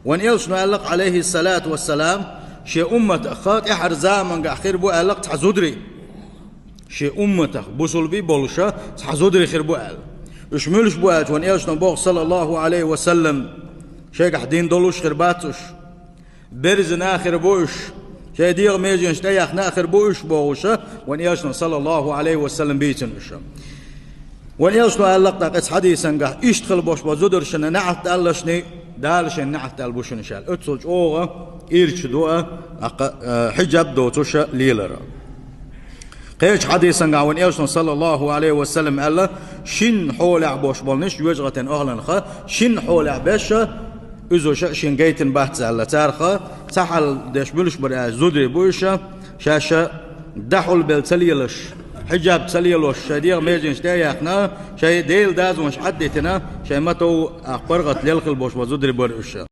وان يلشنو ألق عليه الصلاة والسلام شي أمة خات إحر زامن آخر بو ألق تحزودري شي أمة بوصل بي بولشة تحزودري خير بو أل وشملش بو أل وان يلشنو بوغ صلى الله عليه وسلم شي قحدين دولوش خير باتوش برزن آخر بوش شي ديغ ميجن شتيخ ناخر بوش بوغشة وان يلشنو صلى الله عليه وسلم بيتن وشم وان يلشنو ألق تاقس حديثا قح اشتخل بوش بزودر شنا نعت ألشني دالشن نعت ألبوشن شال اتسلج أوغا إيرش دوء حجاب دوتوش ليلرا قيش حديثا قاون إيشن صلى الله عليه وسلم قال شن حولع بوش بولنش يوجغة أهلا خا شن حولع بشا إذا شن جيتن بحث على تارخا تحل دش بلش برا زودري بوشا شاشة دحول بالتليلش حجاب تليلش شدير ميجن شتايخنا شيء ديل داز مش حدتنا شيء ما تو أقبرغت للخل بوش وزودري برشا